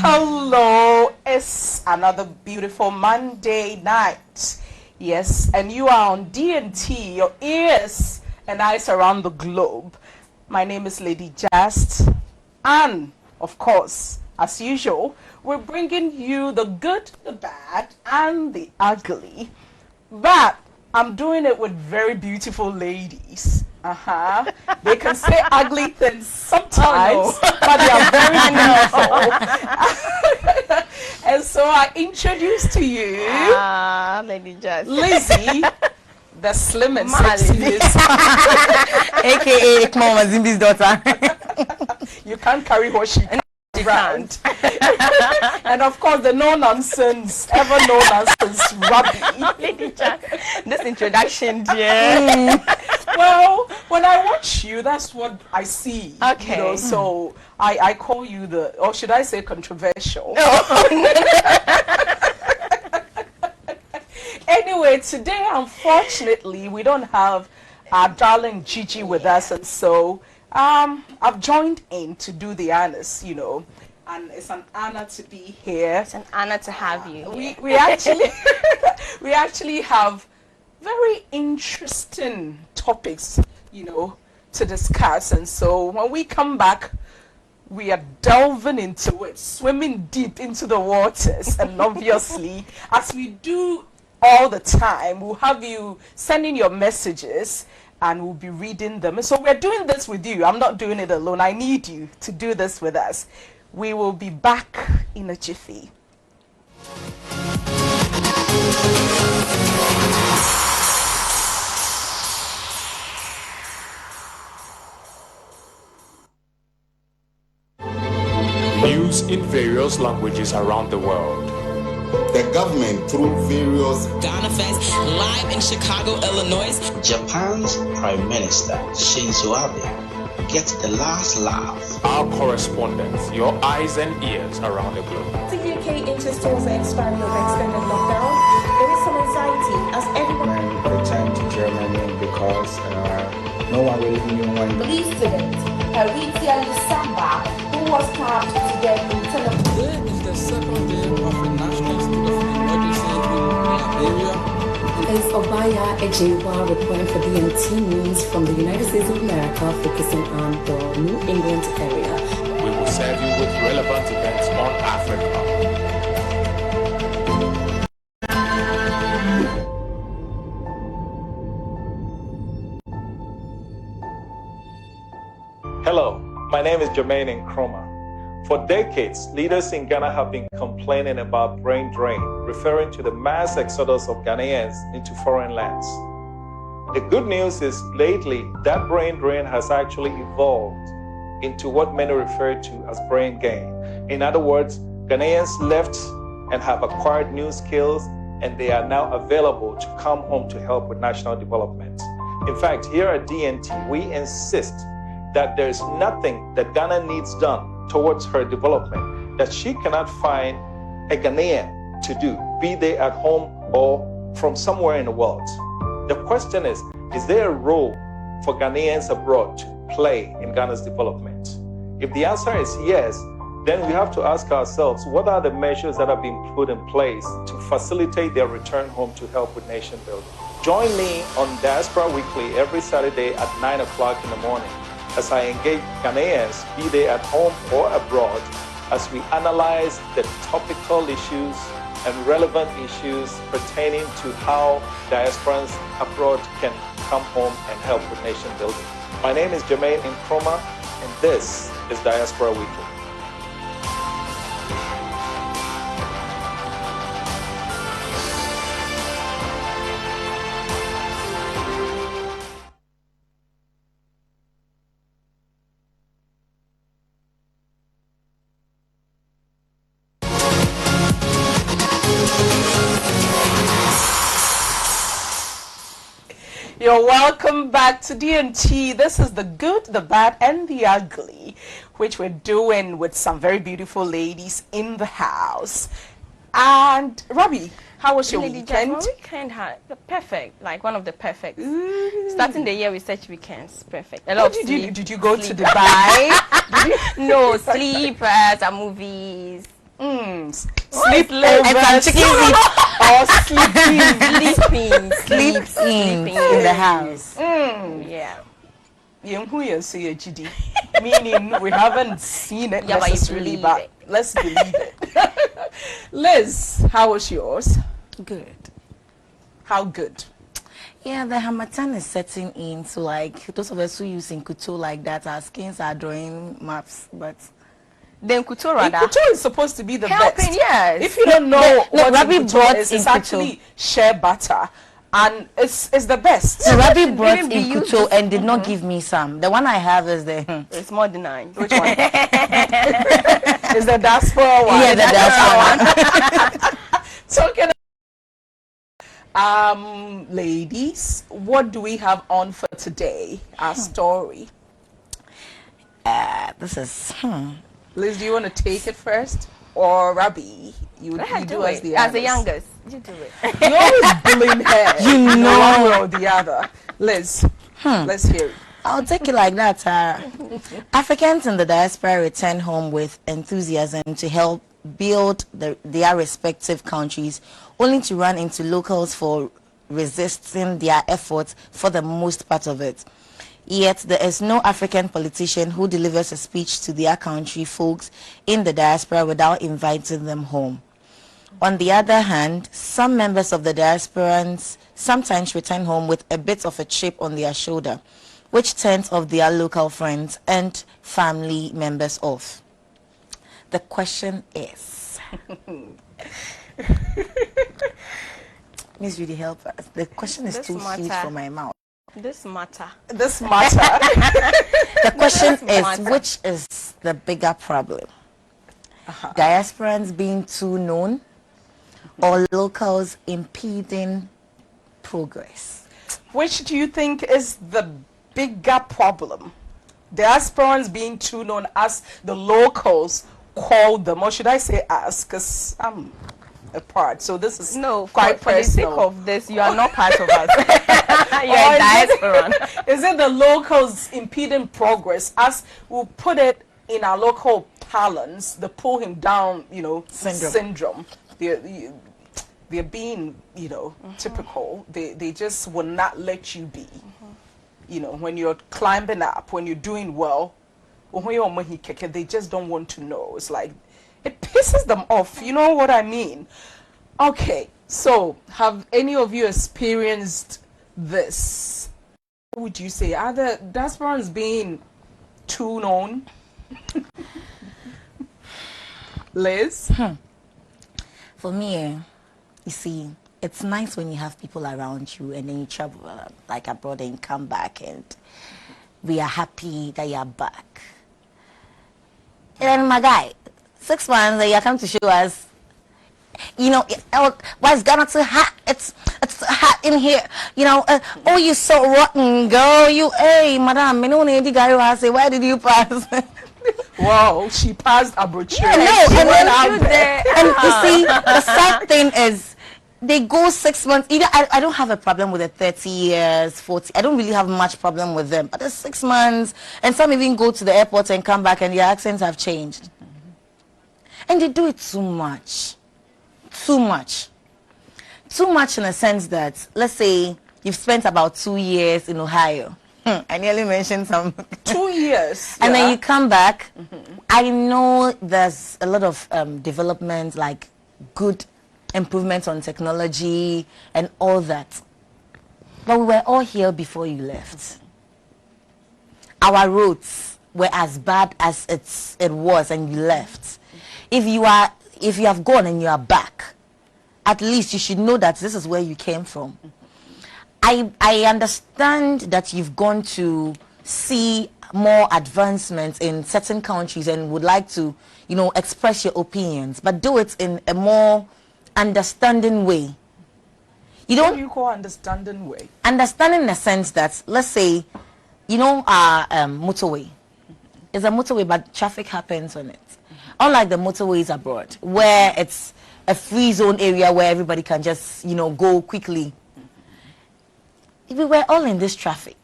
Hello, it's another beautiful Monday night. Yes, and you are on DNT, your ears and eyes around the globe. My name is Lady Just, and of course, as usual, we're bringing you the good, the bad, and the ugly. But I'm doing it with very beautiful ladies. They can say ugly things sometimes, but they are very beautiful. And so I introduce to you Lady Just. Lizzie, the slim and sexy, aka Mama Zimbi's daughter. You can't carry what she around. And of course the no nonsense, ever no nonsense Rabbi. Lady Just. This introduction, dear. Well, when I watch you, that's what I see. Okay. You know, so I call you the, or should I say controversial? Anyway, today, unfortunately, we don't have our darling Gigi with us, and so I've joined in to do the honors, you know, and it's an honor to be here. It's an honor to have you. We actually we actually have very interesting topics, you know, to discuss, and so when we come back, we are delving into it, swimming deep into the waters, and obviously, as we do all the time, we'll have you sending your messages and we'll be reading them. And so we're doing this with you. I'm not doing it alone. I need you to do this with us. We will be back in a jiffy. News in various languages around the world. The government, through various Ghana Fest, live in Chicago, Illinois. Japan's Prime Minister Shinzo Abe gets the last laugh. Our correspondents, your eyes and ears around the globe. The UK interstores the expiry of extended lockdown. There is some anxiety as everyone returned to Germany because no one really knew when. Police student Haritia Lusamba, who was stabbed to death in Telephone. Today is the second day of the National State of Emergency in Liberia. Is Obaya Ejewa reporting for DNT News from the United States of America, focusing on the New England area. We will serve you with relevant events on Africa. Hello, my name is Jermaine Nkrumah. For decades, leaders in Ghana have been complaining about brain drain, referring to the mass exodus of Ghanaians into foreign lands. The good news is lately, that brain drain has actually evolved into what many refer to as brain gain. In other words, Ghanaians left and have acquired new skills, and they are now available to come home to help with national development. In fact, here at DNT, we insist that there is nothing that Ghana needs done towards her development that she cannot find a Ghanaian to do, be they at home or from somewhere in the world. The question is there a role for Ghanaians abroad to play in Ghana's development? If the answer is yes, then we have to ask ourselves, what are the measures that are being put in place to facilitate their return home to help with nation building? Join me on Diaspora Weekly every Saturday at 9 o'clock in the morning as I engage Ghanaians, be they at home or abroad, as we analyze the topical issues and relevant issues pertaining to how diasporans abroad can come home and help with nation building. My name is Jermaine Nkrumah, and this is Diaspora Weekly. You're welcome back to DNT. This is the good, the bad, and the ugly, which we're doing with some very beautiful ladies in the house. And Robbie, how was your Lady Jazz, weekend? my weekend had perfect, like one of the perfect. Starting the year with such weekends, perfect. A lot of sleep. Did you go to sleep. Dubai? No, sleepers and movies. Sleepovers and some chicken or sleeping. sleeping in the house. Yeah. Meaning we haven't seen it necessarily, but let's believe it. Liz, how was yours? Good. How good? Yeah, the Hamatan is setting in, so like those of us who use Kuto like that, our skins are drawing maps, but then Kuto rather. Kuto is supposed to be the helping, best. yes. If you don't know what Rabbi Kuto is, it's actually shea butter. And it's the best. So Rabbi brought in Kuto and did not give me some. The one I have is the... It's more than 9. Which one? Is the diaspora one? Yeah, the diaspora one. Talking ladies, what do we have on for today? Our story. This is... Liz, do you want to take it first? Or Rabbi? You do as the youngest. You do it. You always blame her. You know. One way or the other. Liz, let's hear it. I'll take it like that, Tara. Africans in the diaspora return home with enthusiasm to help build their respective countries, only to run into locals for resisting their efforts for the most part of it. Yet there is no African politician who delivers a speech to their country folks in the diaspora without inviting them home. On the other hand, some members of the diasporans sometimes return home with a bit of a chip on their shoulder, which turns off their local friends and family members off. The question is... Miss Judy, help us. The question is too huge for my mouth. This matter. The question is, which is the bigger problem? Diasporans being too known or locals impeding progress? Which do you think is the bigger problem? Diasporans being too known, as the locals call them, or should I say us, because I'm a part, so this is quite personal. For the sake of this, you are not part of us. You are a diaspora. Is it the locals impeding progress, as we'll put it in our local parlance, the pull him down, syndrome. They're being, typical. They just will not let you be. When you're climbing up, when you're doing well, they just don't want to know. It's like, it pisses them off. You know what I mean? Okay, so have any of you experienced this? What would you say? Are the diasporans being too known? Liz? For me, you see, it's nice when you have people around you and then you travel like abroad and come back and we are happy that you're back. And my guy, 6 months you come to show us, why is Ghana too hot? It's hot in here. Oh, you so rotten, girl. Hey, madam, why did you pass? Wow, she passed a brochure. Yeah, and you see, the sad thing is, they go 6 months. I don't have a problem with the 30 years, 40. I don't really have much problem with them. But the 6 months, and some even go to the airport and come back and their accents have changed. And they do it too much. Too much. Too much in a sense that, let's say, you've spent about 2 years in Ohio. I nearly mentioned some. 2 years. And then you come back. I know there's a lot of development, like good improvements on technology and all that. But we were all here before you left. Our roads were as bad as it was and you left. If you have gone and you are back, at least you should know that this is where you came from. I understand that you've gone to see more advancements in certain countries and would like to, express your opinions, but do it in a more understanding way. What do you call understanding way? Understanding in the sense that, let's say, our motorway. It's a motorway, but traffic happens on it. Unlike the motorways abroad, where it's a free zone area where everybody can just, go quickly. If we were all in this traffic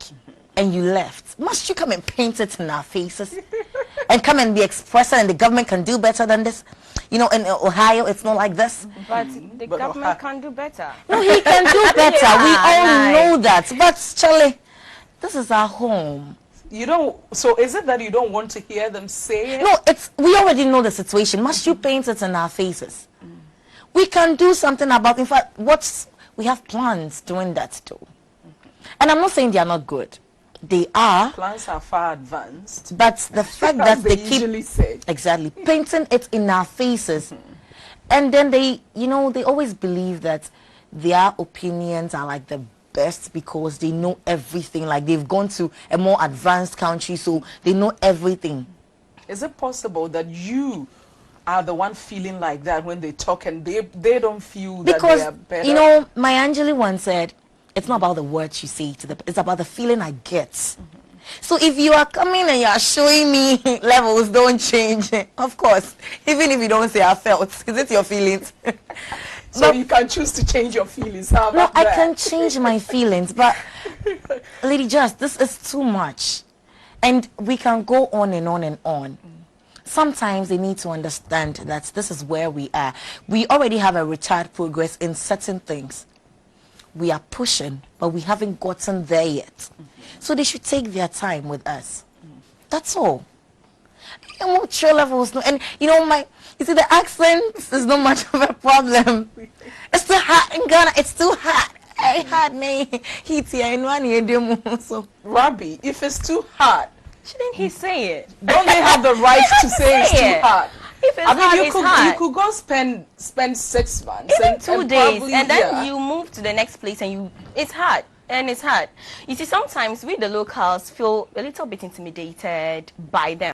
and you left, must you come and paint it in our faces and come and be expressive and the government can do better than this? In Ohio, it's not like this. But the government can do better. No, he can do better. Yeah, we all know that. But, Charlie, this is our home. So is it that you don't want to hear them say it? No, we already know the situation. Must you paint it in our faces? We can do something about, in fact, we have plans doing that too. And I'm not saying they are not good. They are. Plans are far advanced. But the fact that they usually say. Exactly, painting it in our faces. And then they always believe that their opinions are like the best because they know everything. Like they've gone to a more advanced country, so they know everything. Is it possible that you are the one feeling like that when they talk and they don't feel that they are better? Because, Maya Angelou once said, it's not about the words you say, it's about the feeling I get. So if you are coming and you are showing me levels don't change, of course, even if you don't say I felt, is it your feelings? So you can choose to change your feelings. How about I that? can change my feelings, but Lady Just, this is too much. And we can go on and on and on. Sometimes they need to understand that this is where we are. We already have a retard progress in certain things. We are pushing, but we haven't gotten there yet. So they should take their time with us. That's all. And more chill levels. And you see, the accent is not much of a problem. It's too hot in Ghana. It's too hot. Hey, hot me. Heat here in one year. So, Robbie, if it's too hot, shouldn't he say it? Don't they have the right to say it's too hot? If it's hot, you could go spend 6 months, even 2 days, and then you move to the next place, and it's hard. And it's hard. You see, sometimes we, the locals, feel a little bit intimidated by them.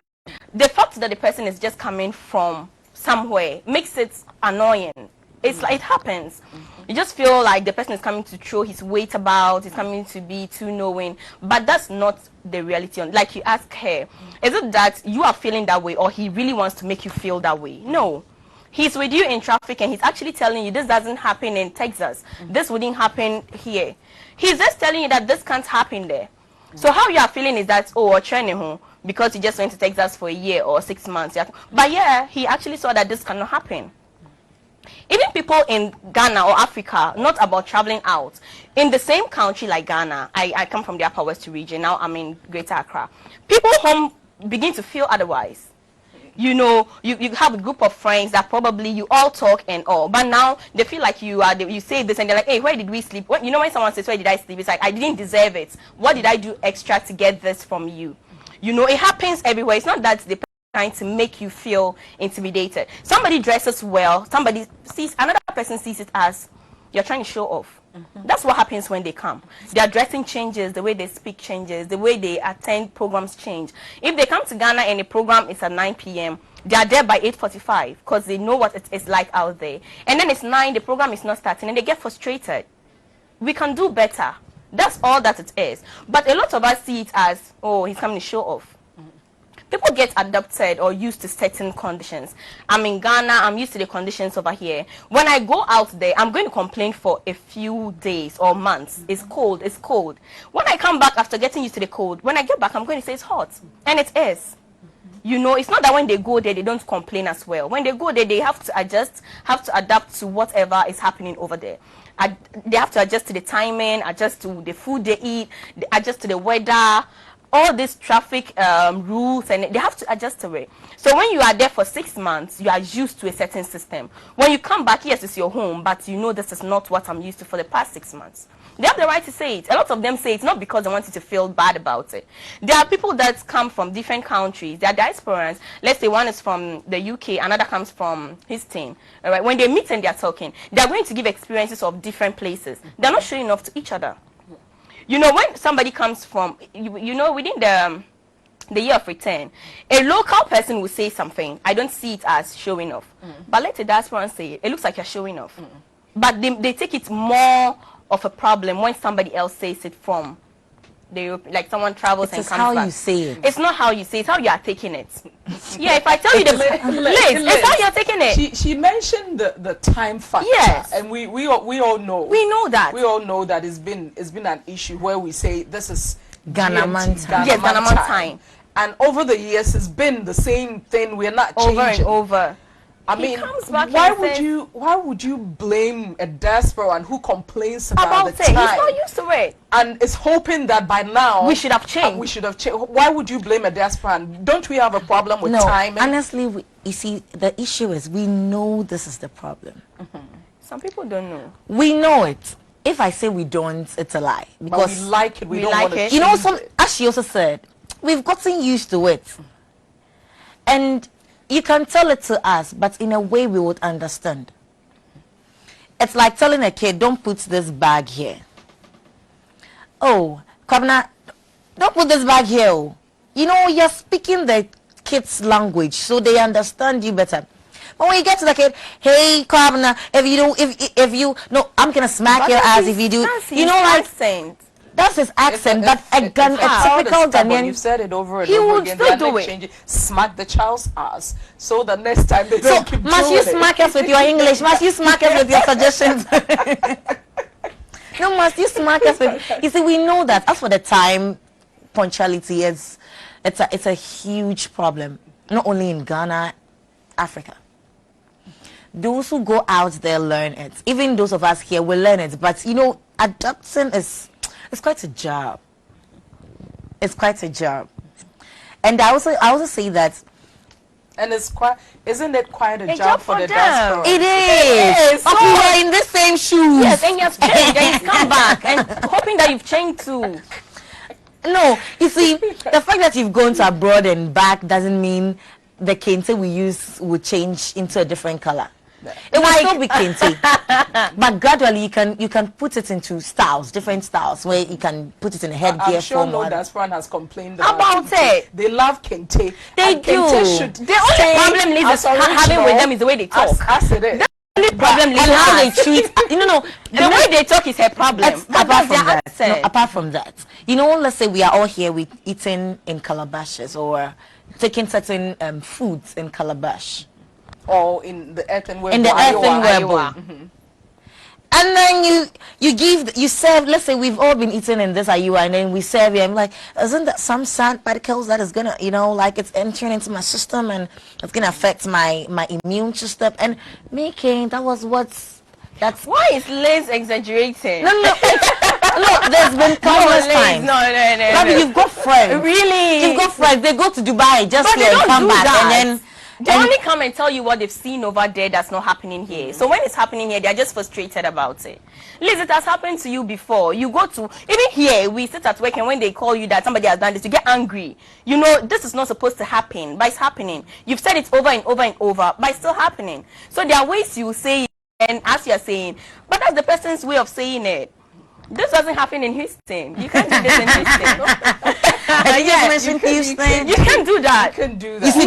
The fact that the person is just coming from somewhere makes it annoying. It's like it happens. You just feel like the person is coming to throw his weight about, he's coming to be too knowing, but that's not the reality. Like you ask her, is it that you are feeling that way or he really wants to make you feel that way? No. He's with you in traffic and he's actually telling you this doesn't happen in Texas. This wouldn't happen here. He's just telling you that this can't happen there. So how you are feeling is that, or training home because he just went to Texas for a year or 6 months. But yeah, he actually saw that this cannot happen. Even people in Ghana or Africa, not about traveling out, in the same country like Ghana, I come from the Upper West region, now I'm in Greater Accra. People home begin to feel otherwise. You have a group of friends that probably you all talk and all, but now they feel like you say this and they're like, hey, where did we sleep? When someone says, where did I sleep? It's like, I didn't deserve it. What did I do extra to get this from you? It happens everywhere. It's not that they're trying to make you feel intimidated. Somebody dresses well, another person sees it as you're trying to show off. That's what happens when they come. Their dressing changes, the way they speak changes, the way they attend programs change. If they come to Ghana and the program is at 9 p.m., they are there by 8:45 because they know what it is like out there. And then it's 9, the program is not starting, and they get frustrated. We can do better. That's all that it is. But a lot of us see it as, oh, he's coming to show off. People get adapted or used to certain conditions. I'm in Ghana, I'm used to the conditions over here. When I go out there, I'm going to complain for a few days or months. It's cold, it's cold. When I come back after getting used to the cold, when I get back, I'm going to say it's hot. And it is. It's not that when they go there, they don't complain as well. When they go there, they have to adjust, have to adapt to whatever is happening over there. They have to adjust to the timing, adjust to the food they eat, adjust to the weather, all these traffic rules, and they have to adjust to it. So when you are there for 6 months, you are used to a certain system. When you come back, yes, it's your home, but this is not what I'm used to for the past 6 months. They have the right to say it. A lot of them say it's not because they want you to feel bad about it. There are people that come from different countries. They are diasporans. Let's say one is from the UK, another comes from his team. All right? When they meet and they are talking, they are going to give experiences of different places. They're not showing off to each other. When somebody comes from, within the year of return, a local person will say something. I don't see it as showing off. But let the diaspora say it. It looks like you're showing off. But they take it more of a problem when somebody else says it from like someone travels and It's comes how back. you say it. It's not how you say it, it's how you are taking it. Yeah, if I tell you the Liz, it's how you're taking it. She mentioned the time factor. Yes. And we all know. We know that. We all know that it's been an issue where we say this is Ghana man time. Yes, Ghana man time. And over the years it's been the same thing. We're not changing. Over and over. I mean, why would you blame a diaspora who complains about the time? He's not used to it, and is hoping that by now we should have changed. Why would you blame a diaspora? And don't we have a problem with timing? Honestly, you see, the issue is we know this is the problem. Some people don't know. We know it. If I say we don't, it's a lie. Because but we like it. We don't want it. You know, as she also said, we've gotten used to it, and you can tell it to us, but in a way we would understand. It's like telling a kid, don't put this bag here. Oh, Kwabena, don't put this bag here. Oh. You know, you're speaking the kid's language, so they understand you better. But when you get to the kid, hey, Kwabena, if you, no, I'm going to smack your ass if you do. You know, like, accent. That's his accent, but a typical Ghanaian. You've said it over and he over would again. still do it. Smack the child's ass, so the next time they don't keep doing it. Must you smack us with your English? Must you smack us with your suggestions? No, must you smack us with? You see, we know that. As for the time, punctuality it's a huge problem. Not only in Ghana, Africa. Those who go out there learn it. Even those of us here will learn it. But you know, adapting is. It's quite a job. It's quite a job. And I also say that. And isn't it quite a job for the diaspora? It is. Okay, we're in the same shoes. Yes, and you've changed and you've come back and hoping that you've changed too. No, you see, the fact that you've gone to abroad and back doesn't mean the kente we use will change into a different color. It will still be kente, but gradually you can put it into styles, different styles, where you can put it in a headgear I'm sure form. no diaspora has complained about it. They love kente. They do. The only problem Liz is having with them is the way they talk. As it is. The only problem Liz and how they treat. The way they talk is her problem. Apart from that, you know, let's say we are all here, we eating in calabashes or taking certain foods in calabash. Or in the earthenware bowl. And then you serve, let's say we've all been eating in this ayua, and then we serve you. I'm like, isn't that some sand particles that is gonna, like it's entering into my system and it's gonna affect my immune system? And making that's why is Liz exaggerating? No, there's been countless times. No. You've got friends. Really? You've got friends. They go to Dubai just to come back and then. They only come and tell you what they've seen over there that's not happening here. So when it's happening here, they're just frustrated about it. Liz, it has happened to you before. You go to, even here, we sit at work and when they call you that somebody has done this, you get angry. You know, this is not supposed to happen, but it's happening. You've said it over and over and over, but it's still happening. So there are ways you say it, and as you're saying, but that's the person's way of saying it. This doesn't happen in Houston. You can't do this in Houston. You can do that. You can do that. You see,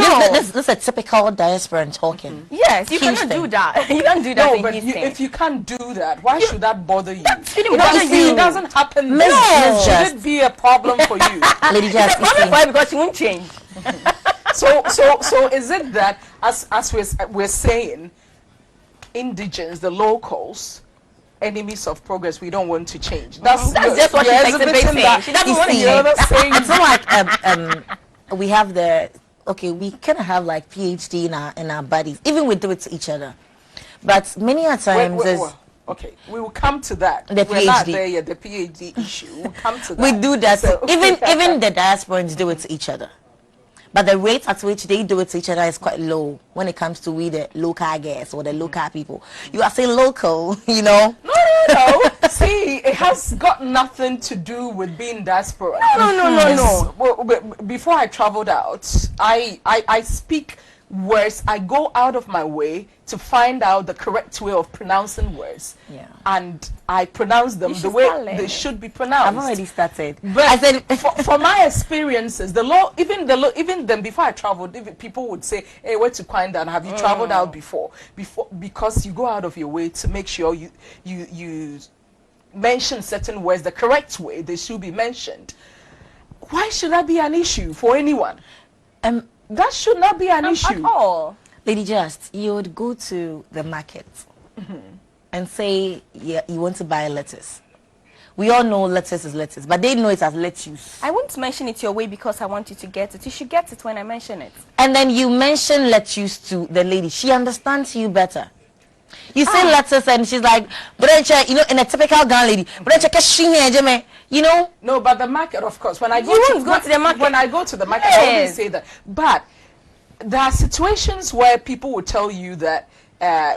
this is a typical diaspora talking. Yes, you cannot do that. You can't do that in Houston. If you can't do that, why should that bother you? It doesn't happen. Should it be a problem for you? Lady It's a problem for you because you won't change. So is it that as we're saying, indigens, the locals, enemies of progress, we don't want to change. That's just what she's exhibiting. She doesn't want to change. It's not like we have we kind of have like PhD in our bodies. Even we do it to each other. But many a times okay, we will come to that. We're not there yet, the PhD issue. We'll come to that. We do that. So. Even the diasporans do it to each other. But the rate at which they do it to each other is quite low when it comes to the local guests or the local people. You are saying local, No. See, it has got nothing to do with being diaspora. No. Well, before I traveled out, I speak words. I go out of my way to find out the correct way of pronouncing words. Yeah. And I pronounce them the way they should be pronounced. I've already started. But I said, for my experiences, even then before I traveled, people would say, "Hey, where to Kwanda? Have you traveled out before?" Because you go out of your way to make sure you mention certain words the correct way they should be mentioned. Why should that be an issue for anyone? That should not be an issue at all. Lady Just, you would go to the market and say, yeah, you want to buy lettuce. We all know lettuce is lettuce, but they know it as lettuce. I won't mention it your way because I want you to get it. You should get it when I mention it. And then you mention lettuce to the lady. She understands you better. You say lettuce and she's like, you know, in a typical Ghana lady, you know? No, but the market, of course. When I go, to the market. When I go to the market, I always say that. But there are situations where people will tell you that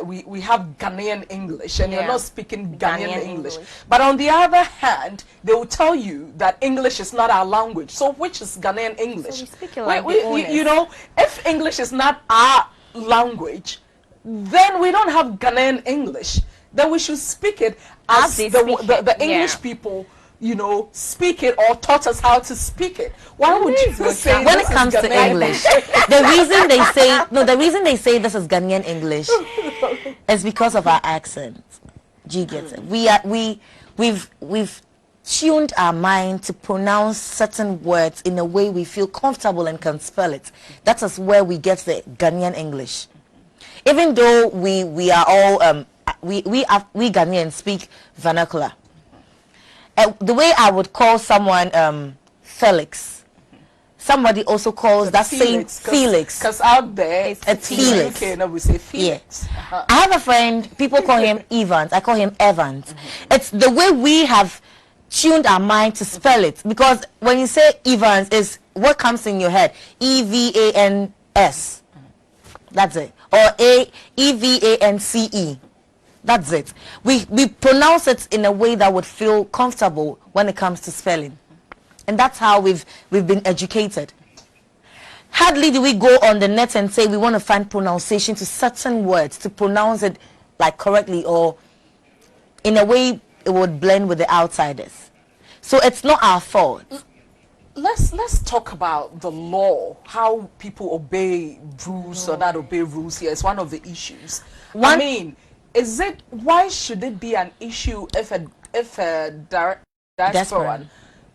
we have Ghanaian English and you're not speaking Ghanaian English. But on the other hand, they will tell you that English is not our language. So which is Ghanaian English? So we speak it like you know, if English is not our language, then we don't have Ghanaian English. Then we should speak it as the English people, you know, speak it or taught us how to speak it. Why would you say when it comes to English, the reason they say this is Ghanaian English is because of our accent. Do you get it? We've tuned our mind to pronounce certain words in a way we feel comfortable and can spell it. That is where we get the Ghanaian English. Even though we are all we Ghanaians speak vernacular. The way I would call someone Felix, somebody also calls that Felix, same Felix. Because out there it's Felix. Okay, no, we say Felix. Yeah. I have a friend, people call him Evans. I call him Evans. It's the way we have tuned our mind to spell it. Because when you say Evans, is what comes in your head. EVANS. That's it. Or EVANCE. That's it. We pronounce it in a way that would feel comfortable when it comes to spelling. And that's how we've been educated. Hardly do we go on the net and say we want to find pronunciation to certain words to pronounce it like correctly or in a way it would blend with the outsiders. So it's not our fault. Let's talk about the law, how people obey rules or not obey rules here. It's one of the issues. I mean, why should it be an issue if a diasporan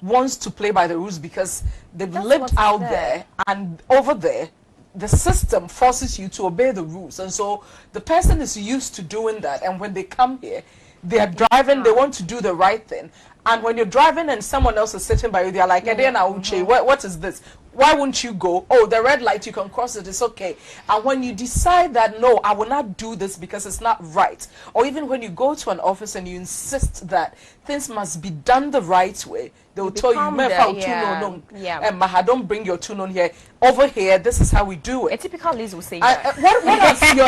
wants to play by the rules because they've lived out there and over there the system forces you to obey the rules, and so the person is used to doing that, and when they come here they are driving, they want to do the right thing, and when you're driving and someone else is sitting by you, they're like, what is this? Why won't you go? Oh, the red light, you can cross it, it's okay. And when you decide that, no, I will not do this because it's not right, or even when you go to an office and you insist that things must be done the right way, they will tell you, don't bring your tune on here. Over here, this is how we do it. A typical Liz will say that. What has your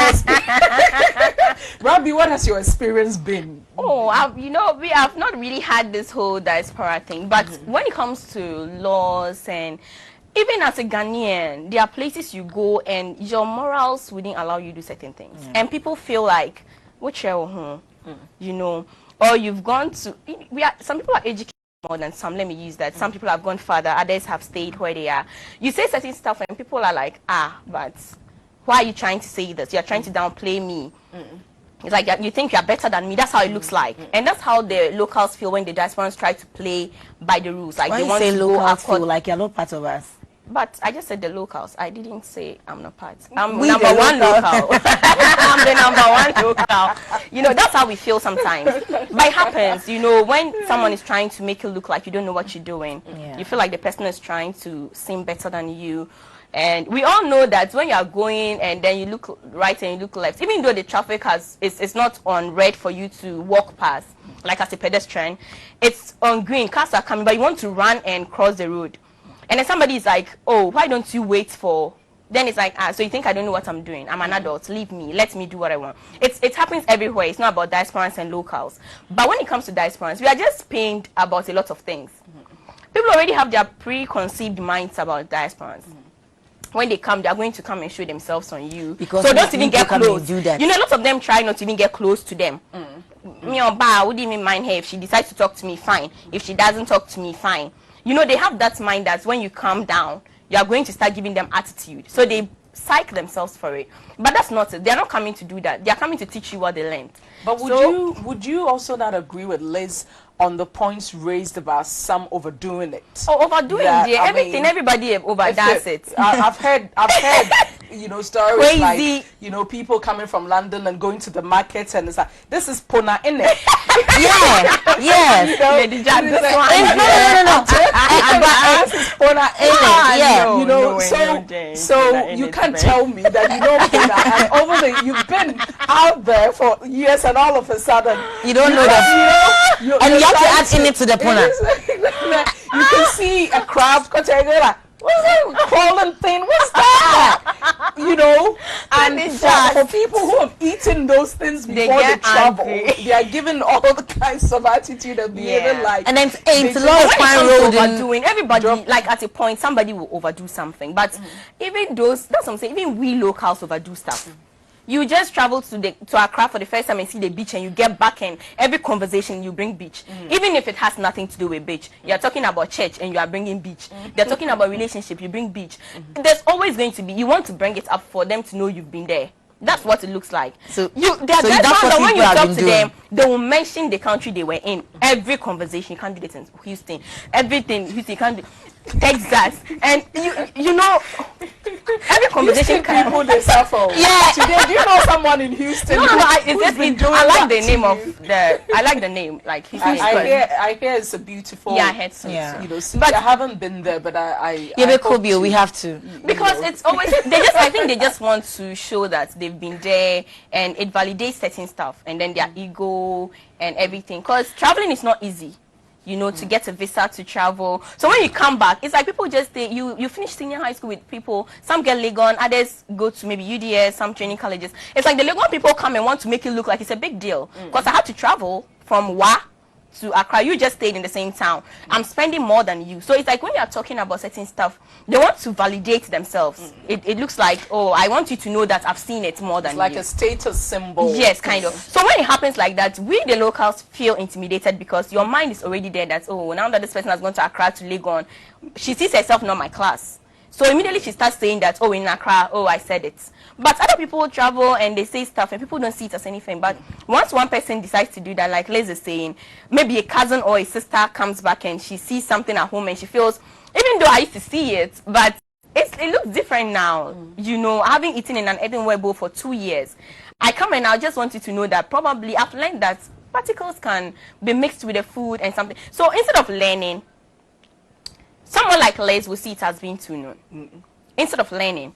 Rabbi, what has your experience been? Oh, we have not really had this whole diaspora thing, but when it comes to laws and even as a Ghanaian, there are places you go and your morals wouldn't allow you to do certain things. And people feel like, you know, or you've gone to, some people are educated more than some, let me use that. Some people have gone further, others have stayed where they are. You say certain stuff and people are like, but why are you trying to say this? You're trying to downplay me. It's like you think you're better than me. That's how it looks like. And that's how the locals feel when the diasporans try to play by the rules. Like why they want say to locals feel like you're not part of us? But I just said the locals. I didn't say I'm not part. I'm number one local. I'm the number one local. You know, that's how we feel sometimes. But it happens, you know, when someone is trying to make you look like you don't know what you're doing. You feel like the person is trying to seem better than you. And we all know that when you are going and then you look right and you look left, even though the traffic it's not on red for you to walk past, like as a pedestrian, it's on green, cars are coming, but you want to run and cross the road. And then somebody is like, oh, why don't you wait for... Then it's like, so you think I don't know what I'm doing? I'm an adult. Leave me. Let me do what I want. It happens everywhere. It's not about diasporans and locals. But when it comes to diasporans, we are just pained about a lot of things. People already have their preconceived minds about diasporans. When they come, they are going to come and show themselves on you. Because so don't even get close. Do that. You know, a lot of them try not to even get close to them. Me or Ba, wouldn't even mind her. If she decides to talk to me, fine. If she doesn't talk to me, fine. You know, they have that mind that when you calm down, you are going to start giving them attitude. So they psych themselves for it. But that's not it. They're not coming to do that. They're coming to teach you what they learned. But would you also not agree with Liz on the points raised about some overdoing it. Oh, overdoing that, it. Everything, everybody overdoes it. I've heard, you know, stories crazy. like, you know, people coming from London and going to the market and it's like, this is pona in it. Yeah, yes. You know, Lady Jack, this one. No. This is pona in it. Yeah. You know, so you can't tell me that you know pona and over the, you've been out there for years and all of a sudden you don't know that. You know, and you have to add in it to the pona. You can see a crab, what's that crawling thing? What's that? You know, and for people who have eaten those things before they travel, they are given all the kinds of attitude and behavior like. And then it's a lot of fine overdoing. Everybody, like at a point, somebody will overdo something. But even those, that's what I'm saying, even we locals overdo stuff. You just travel to Accra for the first time and see the beach and you get back and every conversation you bring beach. Even if it has nothing to do with beach. You're talking about church and you are bringing beach. They're talking about relationship, you bring beach. There's always going to be, you want to bring it up for them to know you've been there. That's what it looks like. So when you talk to them, they will mention the country they were in. Every conversation, you can't do this in Houston. Everything, Houston, you can't do Texas. And you know, every conversation people they suffer. Yeah. Today, do you know someone in Houston? I like the name of the. I like the name. Like Houston. I hear it's a beautiful. Yeah, I heard so. Yeah. You know, but I haven't been there, but I we have to. Because it's always I think they just want to show that they've been there and it validates certain stuff and then their ego and everything. Because traveling is not easy. You know, to get a visa to travel. So when you come back, it's like people just stay, you finish senior high school with people, some get Legon, others go to maybe UDS, some training colleges. It's like the Legon people come and want to make it look like it's a big deal. Because I had to travel from Wa to Accra. You just stayed in the same town. I'm spending more than you. So it's like when you are talking about certain stuff, they want to validate themselves. It looks like, oh, I want you to know that I've seen it more than you. Like a status symbol. Yes, kind of. So when it happens like that, we the locals feel intimidated because your mind is already there that, oh, now that this person has gone to Accra to Legon, she sees herself not my class. So immediately she starts saying that, oh, in Accra, oh, I said it. But other people travel and they say stuff and people don't see it as anything. But once one person decides to do that, like Liz is saying, maybe a cousin or a sister comes back and she sees something at home and she feels, even though I used to see it, but it looks different now. You know, having eaten in an Edenware bowl for 2 years, I come and I just want you to know that probably I've learned that particles can be mixed with the food and something. So instead of learning, someone like Liz will see it as being too known. Instead of learning,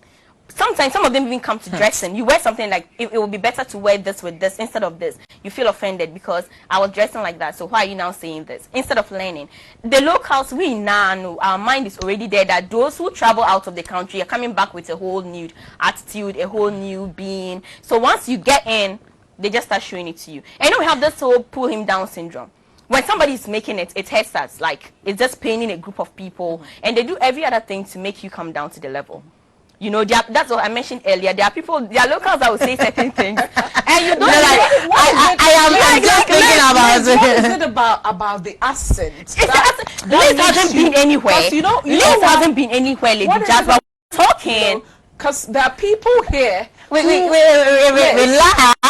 sometimes some of them even come to dressing. You wear something like, it would be better to wear this with this instead of this. You feel offended because I was dressing like that, so why are you now saying this? Instead of learning. The locals, we now know, our mind is already there that those who travel out of the country are coming back with a whole new attitude, a whole new being. So once you get in, they just start showing it to you. And we have this whole pull him down syndrome. When somebody is making it, it hurts us. Like, it's just paining a group of people. And they do every other thing to make you come down to the level. You know, that's what I mentioned earlier. There are people, there are locals that will say certain things. And you don't I'm just thinking about it. What is it about the accent? Liz hasn't been anywhere. Liz hasn't been anywhere, Lady Jazz, but we're talking. Because there are people here. Relax.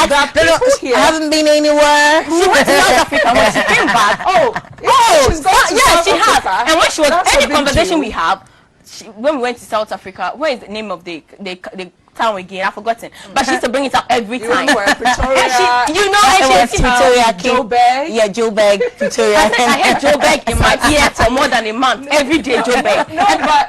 There are people here. I haven't been anywhere. She went to South Africa when she came back. Yeah, she has. And when she was, any conversation we have, when we went to South Africa, what is the name of the town again? I've forgotten. But she used to bring it up every time. Pretoria. You know, and Pretoria, Joburg. Yeah, Joburg, Pretoria. I had Joburg in my ear for more than a month. Every day, Joburg. No,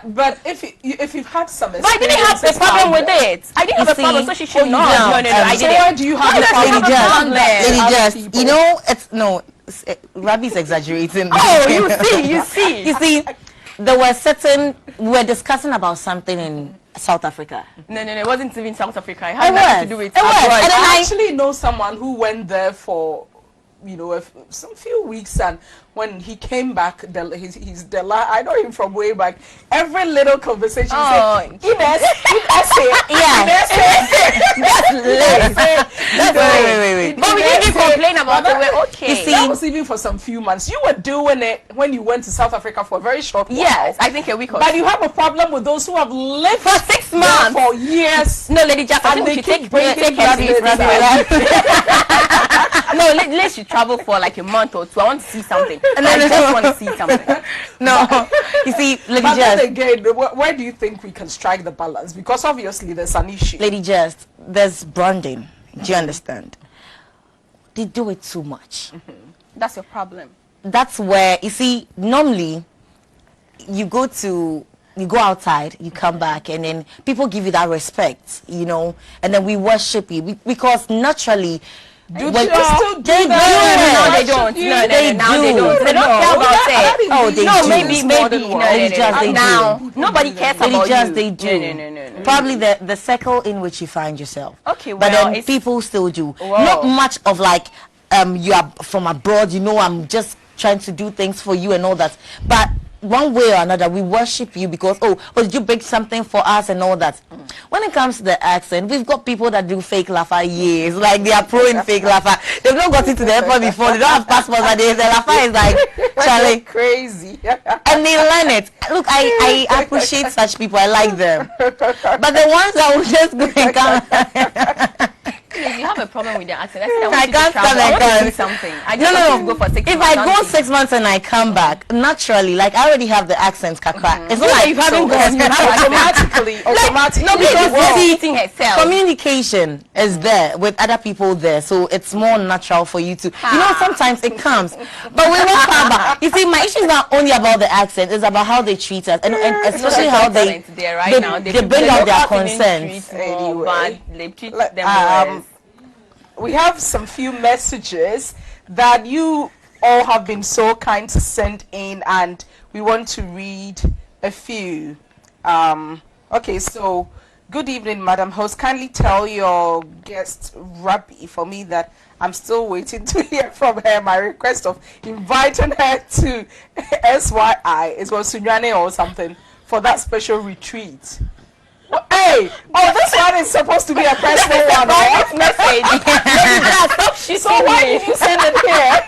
but if you've had some experience, but I didn't have a problem with it. I didn't have a problem, so she should know. No, I didn't. So why do you have a problem? Lady Jess, you know, Rabi's exaggerating. Oh, you see. There were we were discussing about something in South Africa. No, it wasn't even South Africa. It had nothing to do with abroad. And I actually know someone who went there for, some few weeks, and when he came back, he's I know him from way back. Every little conversation, oh, Ines, wait. But we didn't complain about it. We're okay. You see, that was even for some few months. You were doing it when you went to South Africa for a very short while. Yes, I think a week or But you have a problem with those who have lived for 6 months, for years. No, Lady Jack, I think we should take No, let's travel for like a month or two. I want to see something. And I just want to see something. No, you see, Lady But Jess. then again, where do you think we can strike the balance? Because obviously there's an issue. Lady Jess, there's branding. Do you understand? They do it too much. That's your problem. That's where, you see, normally you go outside, you come back, and then people give you that respect, you know, and then we worship you because naturally. Do they still do that? No, they don't. No, they don't. They don't care about it. Oh, they no, do. Maybe. They now, do. nobody cares about you. They do. No. Probably the circle in which you find yourself. Okay, well, but then people still do. Whoa. Not much of like, you are from abroad, you know, I'm just trying to do things for you and all that. But one way or another, we worship you because, did you bake something for us and all that? When it comes to the accent, we've got people that do fake Lafa years, like they are pro in fake Lafa. They've not got into the airport before, they don't have passports, but the Lafa is like, Charlie. Crazy. And they learn it. Look, I appreciate such people, I like them. But the ones that will just go and come... If you have a problem with the accent, I can't do something. I just want to go for 6 months. If I go 6 months and I come back, naturally, like I already have the accent, kakra. It's not like you haven't gone. Automatically. No, because communication is there with other people there, so it's more natural for you to. You know, sometimes it comes, but we won't come back. You see, my issue is not only about the accent; it's about how they treat us, and especially how they bring out their concerns. They treat them we have some few messages that you all have been so kind to send in, and we want to read a few. Okay, so good evening, Madam Host. Kindly tell your guest Rabi for me that I'm still waiting to hear from her. My request of inviting her to SYI, it was Sunyane or something, for that special retreat. Hey! This one is supposed to be a personal one. Message. So why did you send it here?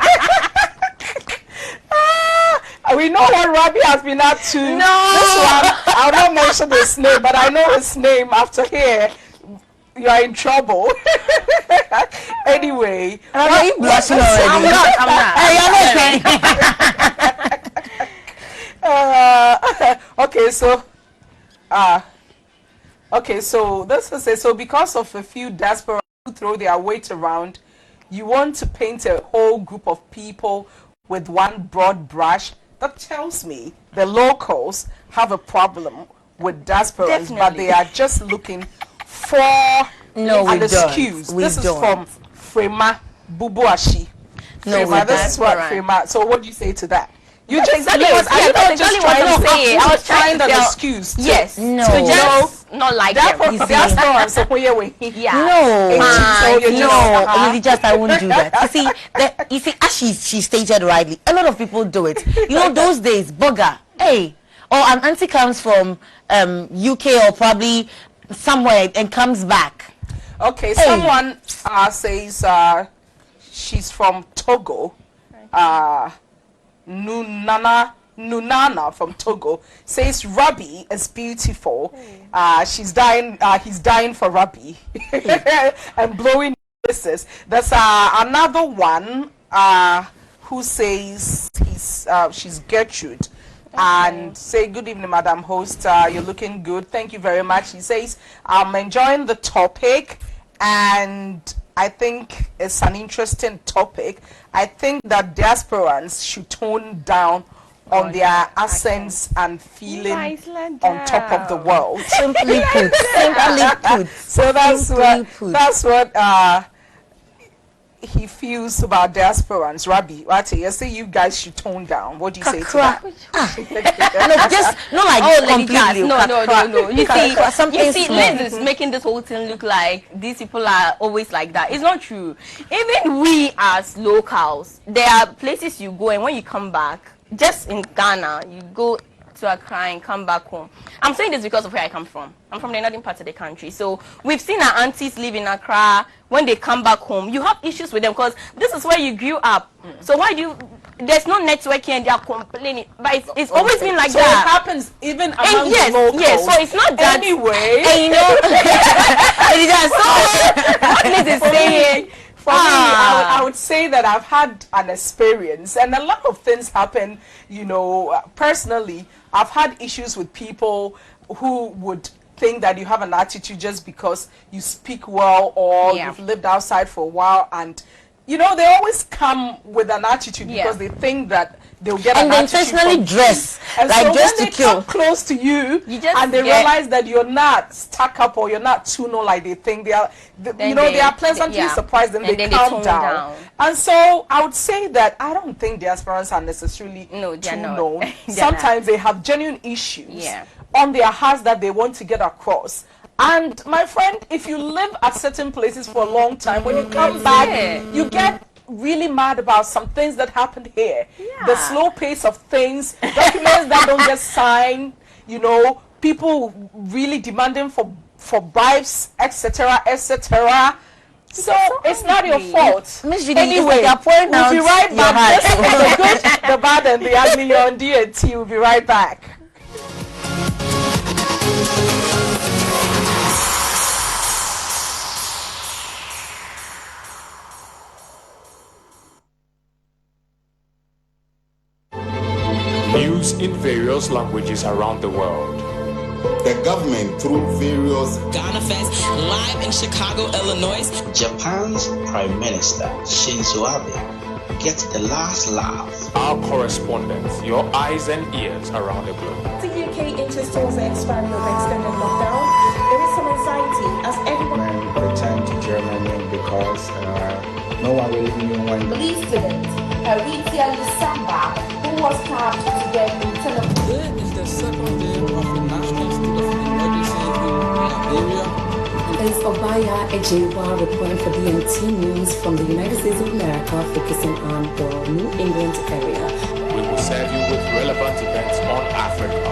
We know what Rabi has been up to. No! This one, I'll not mention his name, but I know his name after here. You are in trouble. Anyway. Are you blushing already? I'm not. Hey, I'm okay. Okay, so this is it. So because of a few diaspora who throw their weight around, you want to paint a whole group of people with one broad brush. That tells me the locals have a problem with diasporans, but they are just looking for an excuse. This is from Frema Bubuashi. Frema, this is what Frema. So what do you say to that? You just exactly what I was trying to find an excuse. Yes. No. To just not like them. No. Just I won't do that. You see, as she stated rightly, a lot of people do it. You know, those days, bugger, hey, or an auntie comes from UK or probably somewhere and comes back. Okay, someone says she's from Togo. Nunana from Togo says Rabi is beautiful. He's dying for Rabi and blowing kisses. There's another one who says she's Gertrude. And say good evening, Madam Host. You're looking good. Thank you very much. He says I'm enjoying the topic, and I think it's an interesting topic. I think that diasporans should tone down on their accents and feeling on top of the world. Simply put. So that's what he feels about diasporans. Rabbi, I say you guys should tone down. What do you say to that? No, just not like completely. No. You see, small. Liz is making this whole thing look like these people are always like that. It's not true. Even we as locals, there are places you go and when you come back, just in Ghana, you go to Accra and come back home. I'm saying this because of where I come from. I'm from the northern part of the country. So we've seen our aunties live in Accra. When they come back home, you have issues with them because this is where you grew up. So why do you, there's no networking and they are complaining. But it's always been like so that. So it happens even among yes, the locals. Yes, so it's not that. Anyway. And you know, what Liz is saying. For me, I would say that I've had an experience and a lot of things happen, you know, personally. I've had issues with people who would think that you have an attitude just because you speak well or you've lived outside for a while, and you know they always come with an attitude because they think that they'll get an attitude. And they intentionally dress and like so just when to they kill. come close to you and they realize that you're not stuck up or you're not too know like they think they are, you know, they are pleasantly surprised and they calm down. And so I would say that I don't think diasporans are necessarily too known. Sometimes they have genuine issues on their hearts that they want to get across. And my friend, if you live at certain places for a long time, when you come back, you get really mad about some things that happened here. The slow pace of things, documents that don't get signed, you know, people really demanding for bribes, etc., etc. So it's not your fault. Anyway, we'll be right back. This is the good, the bad, and the ugly. You're on DNT. We'll be right back. News in various languages around the world. The government, through various Ghana Fest, live in Chicago, Illinois. Japan's Prime Minister Shinzo Abe gets the last laugh. Our correspondents, your eyes and ears around the globe. The UK inches towards the expiry of extended lockdown. There is some anxiety as everyone returned to Germany because no one really knew when. Police student Aritia Lusamba, who was tapped to get internal. Today is the second day of the National Institute of Emergency in Liberia. Is Obaya Ejewa reporting for DMT News from the United States of America, focusing on the New England area. We will serve you with relevant events on Africa.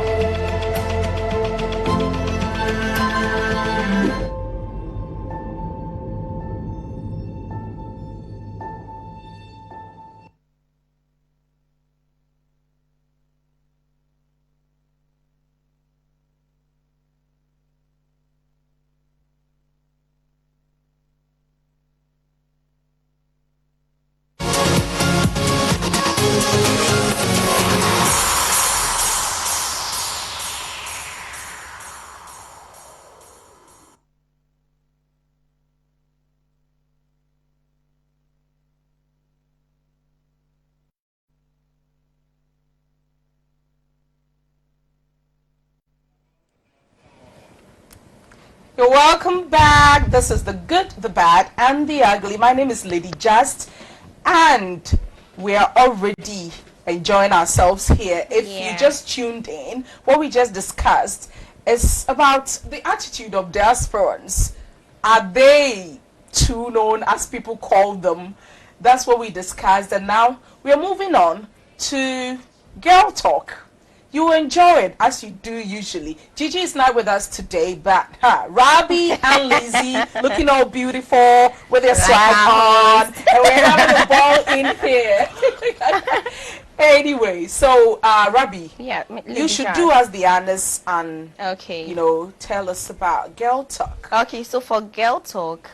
You're welcome back. This is the good, the bad, and the ugly. My name is Lady Just, and we are already enjoying ourselves here. If you just tuned in, what we just discussed is about the attitude of diasporans. Are they too known, as people call them? That's what we discussed, and now we are moving on to Girl Talk. You enjoy it as you do usually. Gigi is not with us today, but Robbie and Lizzie looking all beautiful with their swag on, and we're having a ball in here. Anyway, so Robbie, you should do us the honors and you know, tell us about Girl Talk. Okay, so for Girl Talk,